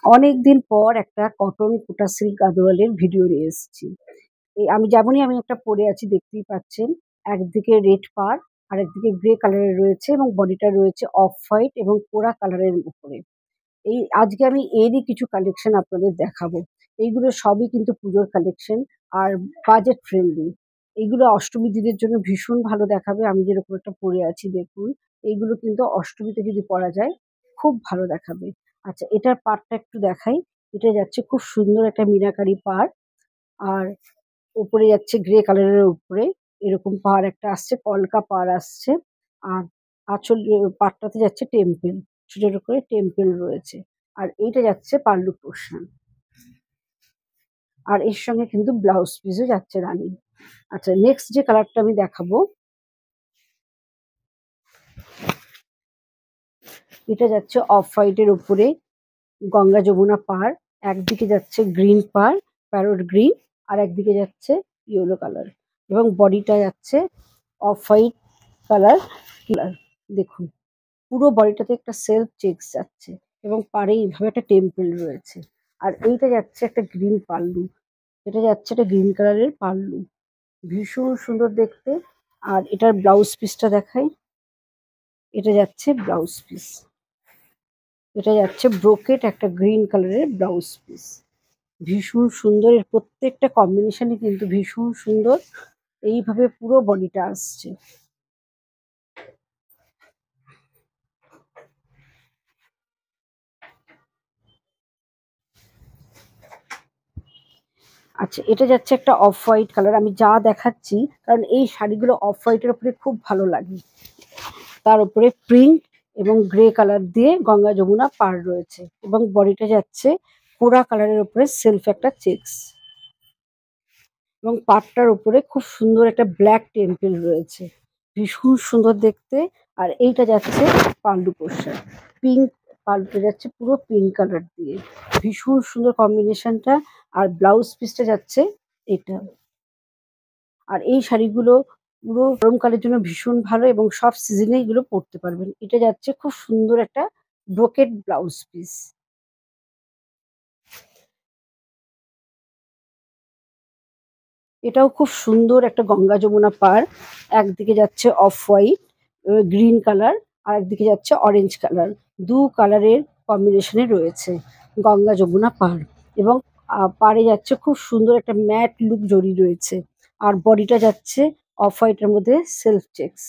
অনেকদিন পর একটা কটন কোটা সিল্ক গাদোয়ালের ভিডিও নিয়ে এসেছি। আমি একটা পরে আছি দেখতেই পাচ্ছেন। একদিকে রেড পাড়, আরেকদিকে গ্রে কালারের রয়েছে এবং বডিটা রয়েছে অফ হোয়াইট এবং কোরা কালারের উপরে। আজকে আমি এরই কিছু কালেকশন আপনাদের দেখাবো। এইগুলো সবই কিন্তু পুজোর কালেকশন আর বাজেট ফ্রেন্ডলি। এইগুলো অষ্টমী দিনের জন্য ভীষণ ভালো দেখাবে। আমি যেরকম একটা পরে আছি দেখুন। এইগুলো কিন্তু অষ্টমীতে যদি পরা যায় খুব ভালো দেখাবে। আচ্ছা, এটার পাড়টা একটু দেখাই। এটা যাচ্ছে খুব সুন্দর একটা মীনাকারী পাড়। আর উপরে যাচ্ছে গ্রে কালারের উপরে এরকম পাড় একটা আসছে, কলকা পাড় আসছে। আর পাড়টাতে যাচ্ছে টেম্পেল, ছোট ছোট করে টেম্পেল রয়েছে। আর এইটা যাচ্ছে পাল্লু পোর্শন। আর এর সঙ্গে কিন্তু ব্লাউজ পিসও যাচ্ছে রানিং। আচ্ছা, নেক্সট যে কালারটা আমি দেখাবো, এটা যাচ্ছে অফ হোয়াইটের উপরে গঙ্গা যমুনা পাড়। একদিকে যাচ্ছে গ্রিন পাড়, প্যারট গ্রিন, আর একদিকে যাচ্ছে ইয়েলো কালার এবং বডিটা যাচ্ছে অফ হোয়াইট কালার। দেখুন, পুরো বডিটাতে একটা সেলফ চেকস যাচ্ছে এবং পাড়ে এইভাবে একটা টেম্পল রয়েছে। আর এইটা যাচ্ছে একটা গ্রিন পাল্লু। এটা যাচ্ছে একটা গ্রিন কালারের পাল্লু, ভীষণ সুন্দর দেখতে। আর এটার ব্লাউজ পিসটা দেখাই। এটা যাচ্ছে ব্লাউজ পিস। এটা যাচ্ছে ব্রোকেট একটা গ্রিন কালারের ব্লাউজ পিস। ভীষণ সুন্দর, এর প্রত্যেকটা কম্বিনেশনই কিন্তু ভীষণ সুন্দর। এইভাবে পুরো বডিটা আসছে। আচ্ছা, এটা যাচ্ছে একটা অফ হোয়াইট কালার। আমি যা দেখাচ্ছি কারণ এই শাড়িগুলো অফ হোয়াইটের উপরে খুব ভালো লাগে। তার উপরে প্রিন্ট এবং গ্রে কালার দিয়ে গঙ্গা যমুনা পাড় রয়েছে এবং বডিটা যাচ্ছে কোরা কালারের উপরে সেলফ একটা চেকস এবং পাড়টার উপরে খুব সুন্দর একটা ব্ল্যাক টেম্পল রয়েছে, ভীষণ সুন্দর দেখতে। আর এইটা যাচ্ছে পাল্লু পোর্শন, পিঙ্ক। পাল্লুটা যাচ্ছে পুরো পিঙ্ক কালার দিয়ে, ভীষণ সুন্দর কম্বিনেশনটা। আর ব্লাউজ পিসটা যাচ্ছে এটা। আর এই শাড়িগুলো পুরো গরমকালের জন্য ভীষণ ভালো এবং সব সিজনে এগুলো পরতে পারবেন। এটা যাচ্ছে খুব সুন্দর একটা ব্রোকেড ব্লাউজ পিস। এটাও খুব সুন্দর একটা গঙ্গা যমুনা পাড়। একদিকে যাচ্ছে অফ হোয়াইট গ্রিন কালার, আর একদিকে যাচ্ছে অরেঞ্জ কালার। দু কালারের কম্বিনেশনে রয়েছে গঙ্গা যমুনা পাড় এবং পাড়ে যাচ্ছে খুব সুন্দর একটা ম্যাট লুক জড়ি রয়েছে। আর বডিটা যাচ্ছে অফ হোয়াইটের মধ্যে সেলফ চেকস।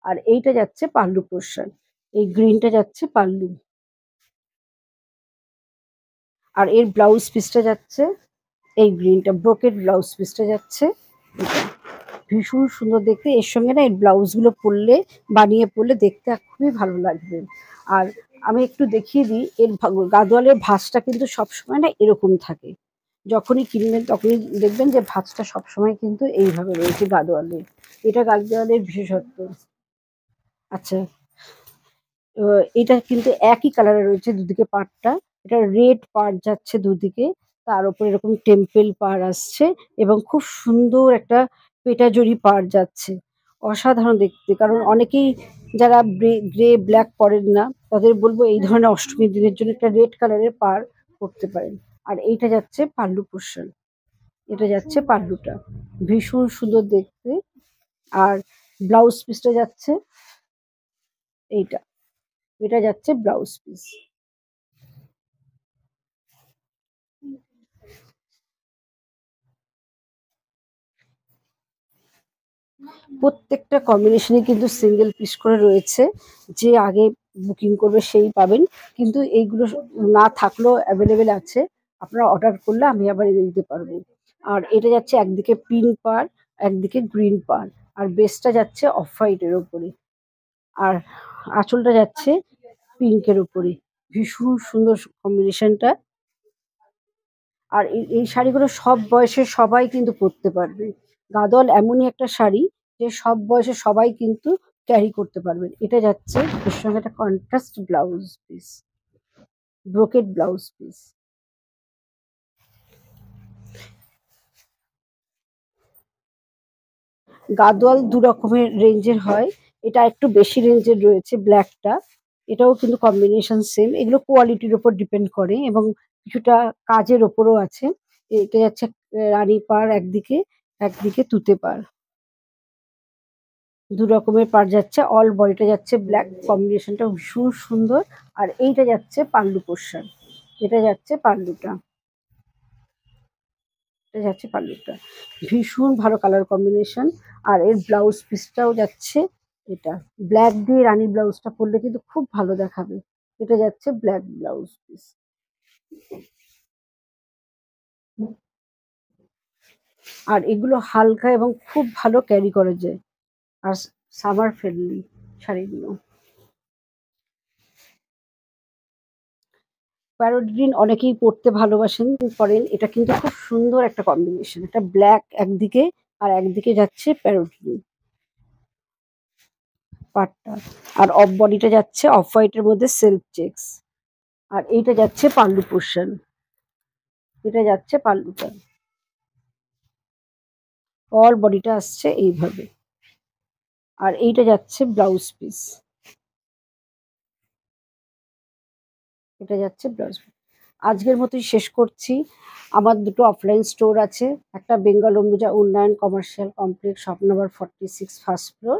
আর এইটা যাচ্ছে পাল্লু পোর্শন, এই গ্রিনটা যাচ্ছে পাল্লু। আর এর ব্লাউজ পিসটা যাচ্ছে এই গ্রিনটা, ব্রোকেড ব্লাউজ পিসটা যাচ্ছে এটা। ভীষণ সুন্দর দেখতে। এর সঙ্গে না এই ব্লাউজগুলো পরলে, বানিয়ে পরলে দেখতে খুবই ভালো লাগবে। আর আমি একটু দেখিয়ে দিই, এর গাদোয়ালের ভাঁজটা কিন্তু সবসময় না এরকম থাকে। যখনই কিনবেন তখনই দেখবেন যে ভাঁজটা সবসময় কিন্তু এইভাবে রয়েছে গাদোয়ালে। এটা গাদোয়ালের বিশেষত্ব। আচ্ছা, এটা কিন্তু একই কালারের রয়েছে দুদিকে পাড়টা। এটা রেড পাড় যাচ্ছে দুদিকে, তার উপরে এরকম টেম্পেল পাড় আসছে এবং খুব সুন্দর একটা পেটাজরি পাড় যাচ্ছে। অসাধারণ দেখতে। কারণ অনেকেই যারা গ্রে ব্ল্যাক পরেন না, তাদের বলবো এই ধরনের অষ্টমীর দিনের জন্য একটা রেড কালারের পাড় পরতে পারেন। আর এইটা যাচ্ছে পাল্লু পোর্শন। এটা যাচ্ছে পাল্লুটা, ভীষণ সুন্দর দেখতে। আর ব্লাউজ পিসটা যাচ্ছে এইটা। এটা যাচ্ছে ব্লাউজ পিস। প্রত্যেকটা কম্বিনেশনই কিন্তু সিঙ্গেল পিস করে রয়েছে। যে আগে বুকিং করবে সেই পাবেন। কিন্তু এইগুলো না থাকলেও অ্যাভেলেবেল আছে। আপনারা অর্ডার করলে আমি আবার এনে দিতে পারবো। আর এটা যাচ্ছে একদিকে পিঙ্ক পাড়, একদিকে গ্রিন পাড়। আর বেসটা যাচ্ছে অফ হোয়াইটের ওপরে। আর আঁচলটা যাচ্ছে পিঙ্কের উপরে। ভীষণ সুন্দর কম্বিনেশনটা। আর এই শাড়িগুলো সব বয়সের সবাই কিন্তু পরতে পারবে। গাদোয়াল এমনই একটা শাড়ি যে সব বয়সের সবাই কিন্তু ক্যারি করতে পারবেন। এটা যাচ্ছে এর সঙ্গে একটা contrast blouse piece, brocade blouse piece. Gadwal দু রকমের রেঞ্জের হয়। এটা একটু বেশি রেঞ্জের রয়েছে ব্ল্যাকটা। এটাও কিন্তু কম্বিনেশন সেম। এগুলো কোয়ালিটির উপর ডিপেন্ড করে এবং কিছুটা কাজের ওপরও আছে। এটা যাচ্ছে রানী পাড় একদিকে, একদিকে তুতে পাড়। ২ রকমের পাড় যাচ্ছে। অল বডিটা যাচ্ছে ব্ল্যাক, কম্বিনেশনটা ভীষণ সুন্দর। আর এইটা যাচ্ছে পাল্লু পোরশন। এটা যাচ্ছে পাল্লুটা। এটা যাচ্ছে পাল্লুটা। ভীষণ ভালো কালার কম্বিনেশন। আর এর ব্লাউজ পিসটাও যাচ্ছে এটা। ব্ল্যাক দিয়ে রানী ব্লাউজটা পরলে কিন্তু খুব ভালো দেখাবে। এটা যাচ্ছে ব্ল্যাক ব্লাউজ পিস। আর এগুলো হালকা এবং খুব ভালো ক্যারি করা যায়। আর সামার ফ্রেন্ডলি শাড়িগুলো। প্যারট গ্রিন অনেকেই পড়তে ভালোবাসেন করেন। এটা কিন্তু খুব সুন্দর একটা কম্বিনেশন। এটা ব্ল্যাক একদিকে আর একদিকে যাচ্ছে প্যারট গ্রিন পাড়টা। আর অফ বডিটা যাচ্ছে অফ হোয়াইট এর মধ্যে সেলফ চেকস। আর এইটা যাচ্ছে পাল্লু পোরশন। এটা যাচ্ছে পাল্লুটা। অল বডিটা আসছে এইভাবে। আর এইটা যাচ্ছে ব্লাউজ পিস। এটা যাচ্ছে ব্লাউজ। আজকের মতোই শেষ করছি। আমার দুটো অফলাইন স্টোর আছে। একটা Bengal Ambuja Unnayan commercial complex shop number 46 first floor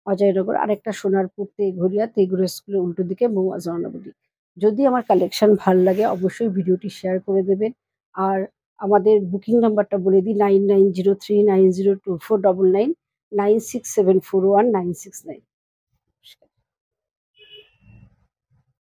Ajoynagar. আরেকটা সোনারপুর তেঘরিয়া তেঘুরা স্কুলের উল্টো দিকে মৌয়া জনবডি। যদি আমার কালেকশন ভাল লাগে অবশ্যই ভিডিওটি শেয়ার করে দেবেন। আর আমাদের বুকিং নাম্বারটা বলে দিই 9903902499 96741969।